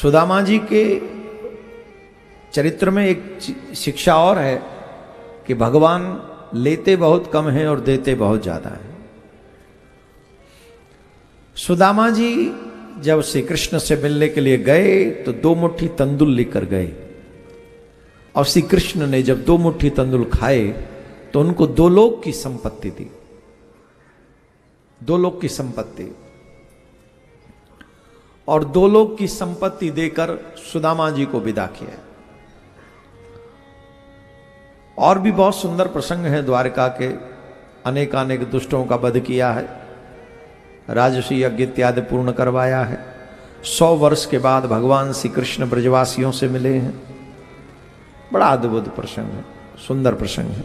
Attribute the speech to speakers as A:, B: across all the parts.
A: सुदामा जी के चरित्र में एक शिक्षा और है कि भगवान लेते बहुत कम हैं और देते बहुत ज्यादा हैं। सुदामा जी जब श्री कृष्ण से मिलने के लिए गए तो 2 मुट्ठी तंदुल लेकर गए, और श्री कृष्ण ने जब 2 मुट्ठी तंदुल खाए तो उनको 2 लोक की संपत्ति दी, 2 लोक की संपत्ति, और 2 लोक की संपत्ति देकर सुदामा जी को विदा किया। और भी बहुत सुंदर प्रसंग है द्वारका के, अनेकानेक दुष्टों का वध किया है, राजसी यज्ञ इत्यादि पूर्ण करवाया है। 100 वर्ष के बाद भगवान श्री कृष्ण ब्रजवासियों से मिले हैं। बड़ा अद्भुत प्रसंग है, सुंदर प्रसंग है।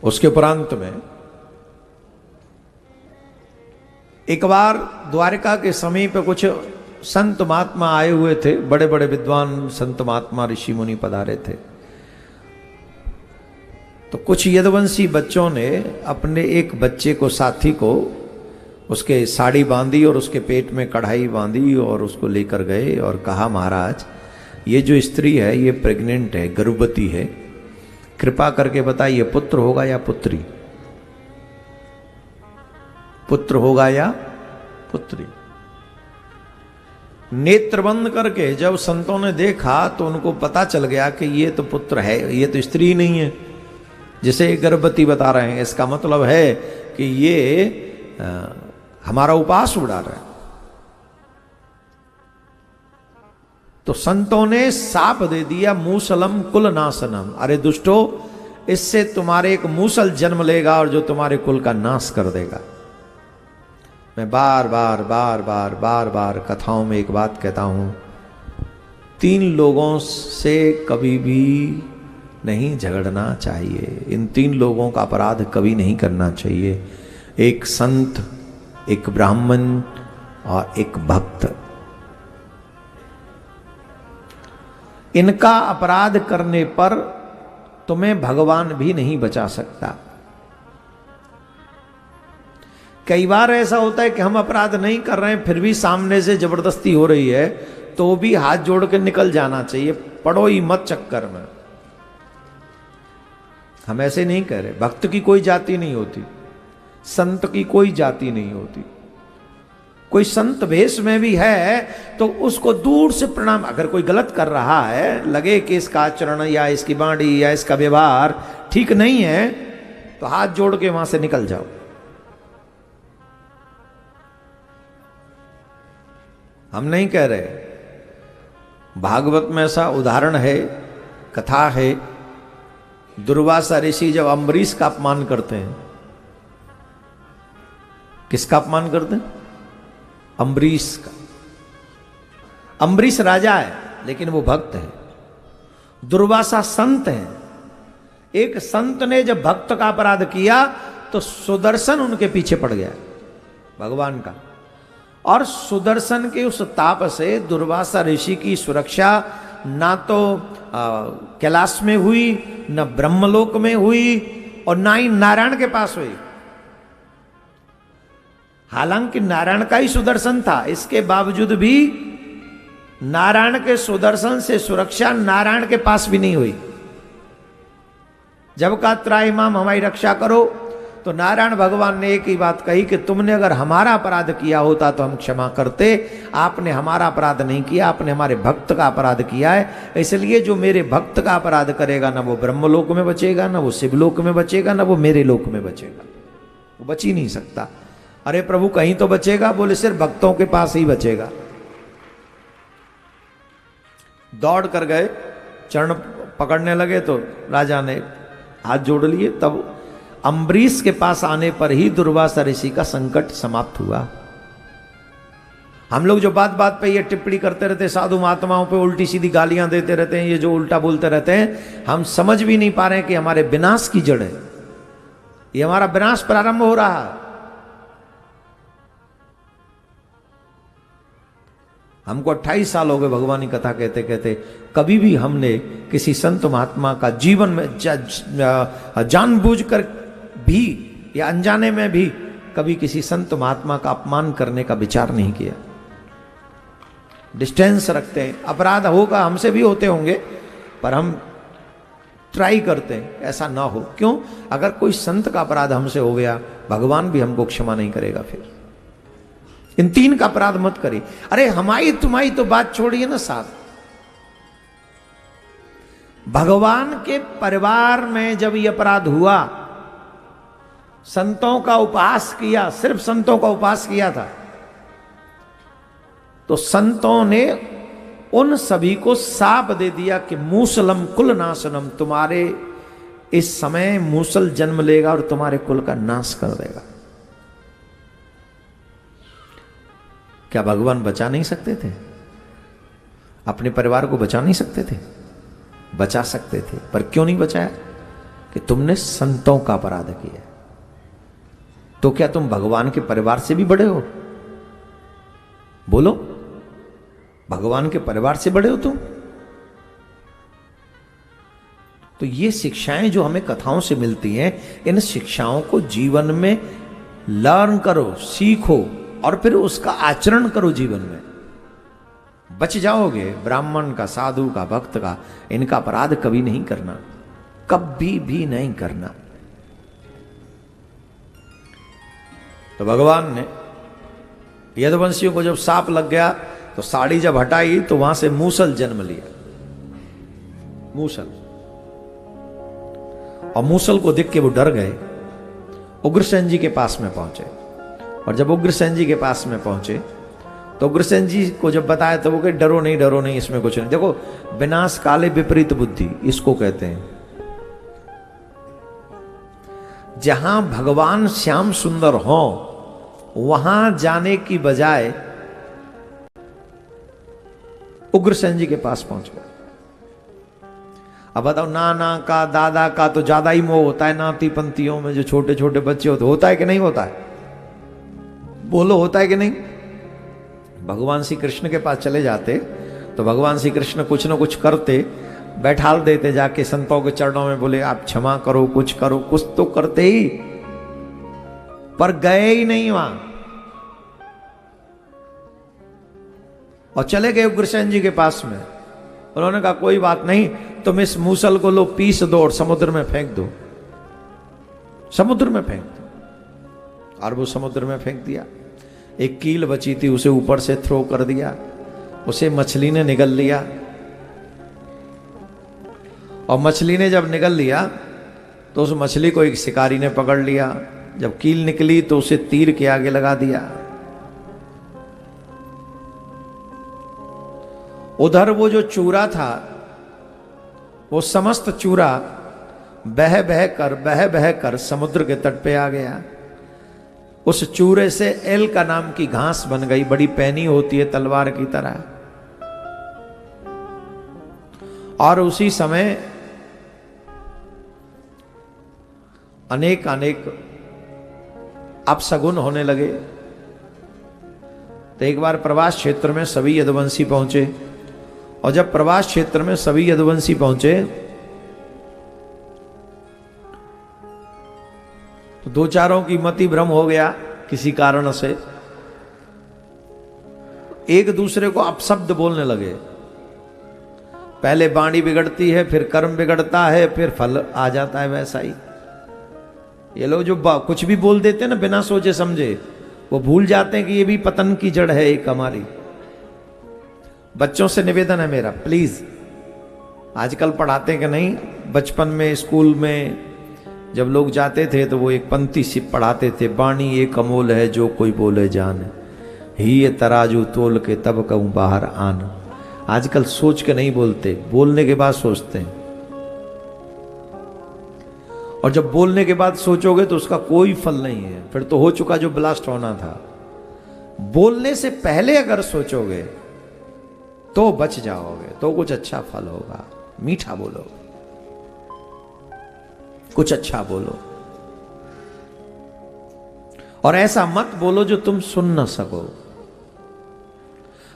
A: उसके उपरांत में एक बार द्वारका के समीप कुछ संत महात्मा आए हुए थे, बड़े बड़े विद्वान संत महात्मा ऋषि मुनि पधारे थे। तो कुछ यदुवंशी बच्चों ने अपने एक बच्चे को, साथी को, उसके साड़ी बांधी और उसके पेट में कढ़ाई बांधी और उसको लेकर गए और कहा, महाराज ये जो स्त्री है ये प्रेग्नेंट है, गर्भवती है, कृपा करके बताइए पुत्र होगा या पुत्री, पुत्र होगा या पुत्री। नेत्र बंद करके जब संतों ने देखा तो उनको पता चल गया कि ये तो पुत्र है, ये तो स्त्री नहीं है जिसे गर्भवती बता रहे हैं। इसका मतलब है कि ये हमारा उपास उड़ा रहा है। तो संतों ने साप दे दिया, मूसलम कुल नाशनम, अरे दुष्टो इससे तुम्हारे एक मूसल जन्म लेगा और जो तुम्हारे कुल का नाश कर देगा। मैं बार बार बार बार बार बार कथाओं में एक बात कहता हूं, 3 लोगों से कभी भी नहीं झगड़ना चाहिए। इन 3 लोगों का अपराध कभी नहीं करना चाहिए, एक संत, एक ब्राह्मण और एक भक्त। इनका अपराध करने पर तुम्हें भगवान भी नहीं बचा सकता। कई बार ऐसा होता है कि हम अपराध नहीं कर रहे हैं, फिर भी सामने से जबरदस्ती हो रही है, तो भी हाथ जोड़ के निकल जाना चाहिए, पड़ो ही मत चक्कर में। हम ऐसे नहीं कह रहे। भक्त की कोई जाति नहीं होती, संत की कोई जाति नहीं होती। कोई संत भेष में भी है तो उसको दूर से प्रणाम, अगर कोई गलत कर रहा है, लगे कि इसका आचरण या इसकी वाणी या इसका व्यवहार ठीक नहीं है, तो हाथ जोड़ के वहां से निकल जाओ। हम नहीं कह रहे। भागवत में ऐसा उदाहरण है, कथा है, दुर्वासा ऋषि जब अम्बरीश का अपमान करते हैं, किसका अपमान करते हैं? अम्बरीश का। अम्बरीश राजा है लेकिन वो भक्त है, दुर्वासा संत है। एक संत ने जब भक्त का अपराध किया तो सुदर्शन उनके पीछे पड़ गया, भगवान का, और सुदर्शन के उस ताप से दुर्वासा ऋषि की सुरक्षा ना तो कैलाश में हुई, न ब्रह्मलोक में हुई, और ना ही नारायण के पास हुई। हालांकि नारायण का ही सुदर्शन था, इसके बावजूद भी नारायण के सुदर्शन से सुरक्षा नारायण के पास भी नहीं हुई। जब का त्राहिमाम हमारी रक्षा करो, तो नारायण भगवान ने एक ही बात कही कि तुमने अगर हमारा अपराध किया होता तो हम क्षमा करते, आपने हमारा अपराध नहीं किया, आपने हमारे भक्त का अपराध किया है, इसलिए जो मेरे भक्त का अपराध करेगा ना वो ब्रह्मलोक में बचेगा, ना वो शिवलोक में बचेगा, ना वो मेरे लोक में बचेगा, वो बच ही नहीं सकता। अरे प्रभु कहीं तो बचेगा, बोले सिर्फ भक्तों के पास ही बचेगा। दौड़ कर गए, चरण पकड़ने लगे तो राजा ने हाथ जोड़ लिए। तब अम्बरीश के पास आने पर ही दुर्वासा ऋषि का संकट समाप्त हुआ। हम लोग जो बात बात पे ये टिप्पणी करते रहते, साधु महात्माओं पे उल्टी सीधी गालियां देते रहते हैं, ये जो उल्टा बोलते रहते हैं, हम समझ भी नहीं पा रहे हैं कि हमारे विनाश की जड़ है, ये हमारा विनाश प्रारंभ हो रहा है। हमको 28 साल हो गए भगवान की कथा कहते कहते, कभी भी हमने किसी संत महात्मा का जीवन में जानबूझकर भी या अनजाने में भी कभी किसी संत महात्मा का अपमान करने का विचार नहीं किया। डिस्टेंस रखते हैं। अपराध होगा, हमसे भी होते होंगे, पर हम ट्राई करते हैं ऐसा ना हो। क्यों? अगर कोई संत का अपराध हमसे हो गया, भगवान भी हमको क्षमा नहीं करेगा। फिर इन तीन का अपराध मत करिए। अरे हमारी तुम्हारी तो बात छोड़िए ना साहब, भगवान के परिवार में जब ये अपराध हुआ, संतों का उपहास किया, सिर्फ संतों का उपहास किया था, तो संतों ने उन सभी को शाप दे दिया कि मूसलम कुल नाशनम, तुम्हारे इस समय मूसल जन्म लेगा और तुम्हारे कुल का नाश कर देगा। क्या भगवान बचा नहीं सकते थे? अपने परिवार को बचा नहीं सकते थे? बचा सकते थे, पर क्यों नहीं बचाया? कि तुमने संतों का अपराध किया। तो क्या तुम भगवान के परिवार से भी बड़े हो? बोलो, भगवान के परिवार से बड़े हो तुम? तो ये शिक्षाएं जो हमें कथाओं से मिलती हैं, इन शिक्षाओं को जीवन में लर्न करो, सीखो और फिर उसका आचरण करो जीवन में। बच जाओगे। ब्राह्मण का, साधु का, भक्त का, इनका अपराध कभी नहीं करना, कभी भी नहीं करना। तो भगवान ने यदुवंशियों को जब सांप लग गया तो साड़ी जब हटाई तो वहां से मूसल जन्म लिया। मूसल, और मूसल को देख के वो डर गए। उग्रसेन जी के पास में पहुंचे, और जब उग्रसेन जी के पास में पहुंचे तो उग्रसेन जी को जब बताया तो वो कहे डरो नहीं, डरो नहीं, इसमें कुछ नहीं। देखो, विनाश काले विपरीत बुद्धि इसको कहते हैं। जहां भगवान श्याम सुंदर हो वहां जाने की बजाय उग्रसेन जी के पास पहुंच गए। अब बताओ, नाना का, दादा का तो ज्यादा ही मोह होता है नाती पंथियों में, जो छोटे छोटे बच्चे होता है कि नहीं होता है? बोलो, होता है कि नहीं? भगवान श्री कृष्ण के पास चले जाते तो भगवान श्री कृष्ण कुछ न कुछ करते, बैठाल देते जाके संतों के चरणों में, बोले आप क्षमा करो, कुछ करो, कुछ तो करते ही, पर गए ही नहीं वहां और चले गए उग्रसेन जी के पास में। उन्होंने कहा कोई बात नहीं, तुम इस मूसल को लो, पीस दो और समुद्र में फेंक दो, समुद्र में फेंक दो। और वो समुद्र में फेंक दिया। एक कील बची थी, उसे ऊपर से थ्रो कर दिया, उसे मछली ने निगल लिया। और मछली ने जब निगल लिया तो उस मछली को एक शिकारी ने पकड़ लिया। जब कील निकली तो उसे तीर के आगे लगा दिया। उधर वो जो चूरा था, वो समस्त चूरा बह बह कर समुद्र के तट पे आ गया। उस चूरे से एल का नाम की घास बन गई, बड़ी पैनी होती है तलवार की तरह। और उसी समय अनेक अनेक अपशगुन होने लगे। तो एक बार प्रवास क्षेत्र में सभी यदुवंशी पहुंचे, और जब प्रवास क्षेत्र में सभी यदुवंशी पहुंचे तो दो चारों की मति भ्रम हो गया किसी कारण से। एक दूसरे को अपशब्द बोलने लगे। पहले वाणी बिगड़ती है, फिर कर्म बिगड़ता है, फिर फल आ जाता है। वैसा ही ये लोग जो कुछ भी बोल देते हैं ना बिना सोचे समझे, वो भूल जाते हैं कि ये भी पतन की जड़ है एक हमारी। बच्चों से निवेदन है मेरा, प्लीज, आजकल पढ़ाते कि नहीं, बचपन में स्कूल में जब लोग जाते थे तो वो एक पंक्ति सी पढ़ाते थे, वाणी एक अमोल है जो कोई बोले जान, ही ये तराजू तोल के तब कहूं बाहर आन। आजकल सोच के नहीं बोलते, बोलने के बाद सोचते हैं। और जब बोलने के बाद सोचोगे तो उसका कोई फल नहीं है, फिर तो हो चुका जो ब्लास्ट होना था। बोलने से पहले अगर सोचोगे तो बच जाओगे, तो कुछ अच्छा फल होगा। मीठा बोलो, कुछ अच्छा बोलो, और ऐसा मत बोलो जो तुम सुन ना सको।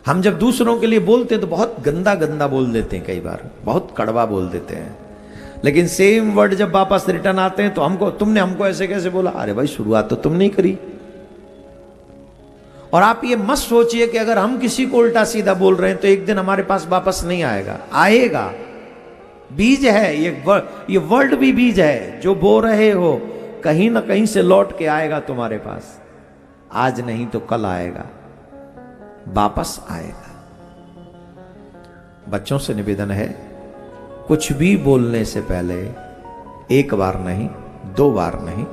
A: हम जब दूसरों के लिए बोलते हैं तो बहुत गंदा गंदा बोल देते हैं, कई बार बहुत कड़वा बोल देते हैं, लेकिन सेम वर्ड जब वापस रिटर्न आते हैं तो हमको, तुमने हमको ऐसे कैसे बोला? अरे भाई शुरुआत तो तुमने ही करी, और आप ये मत सोचिए कि अगर हम किसी को उल्टा सीधा बोल रहे हैं तो एक दिन हमारे पास वापस नहीं आएगा, आएगा। बीज है ये वर्ड भी बीज है। जो बो रहे हो कहीं ना कहीं से लौट के आएगा तुम्हारे पास, आज नहीं तो कल आएगा, वापस आएगा। बच्चों से निवेदन है, कुछ भी बोलने से पहले एक बार नहीं, 2 बार नहीं,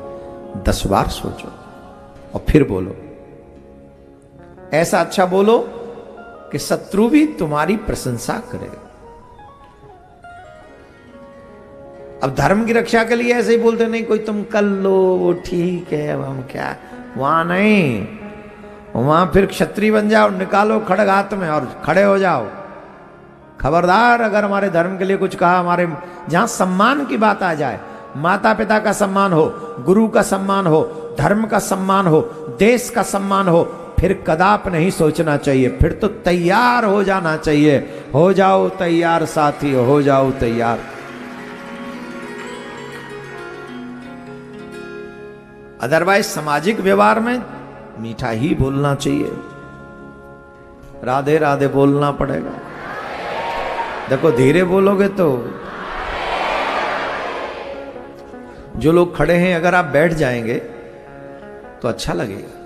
A: 10 बार सोचो और फिर बोलो। ऐसा अच्छा बोलो कि शत्रु भी तुम्हारी प्रशंसा करे। अब धर्म की रक्षा के लिए ऐसे ही बोलते नहीं, कोई तुम कर लो वो ठीक है, अब हम क्या, वहां नहीं, वहां फिर क्षत्रिय बन जाओ, निकालो खड़ग हाथ में और खड़े हो जाओ। खबरदार, अगर हमारे धर्म के लिए कुछ कहा, हमारे जहां सम्मान की बात आ जाए, माता पिता का सम्मान हो, गुरु का सम्मान हो, धर्म का सम्मान हो, देश का सम्मान हो, फिर कदाप नहीं सोचना चाहिए, फिर तो तैयार हो जाना चाहिए। हो जाओ तैयार साथी, हो जाओ तैयार। अदरवाइज सामाजिक व्यवहार में मीठा ही बोलना चाहिए, राधे राधे बोलना पड़ेगा। देखो धीरे बोलोगे तो, जो लोग खड़े हैं अगर आप बैठ जाएंगे तो अच्छा लगेगा।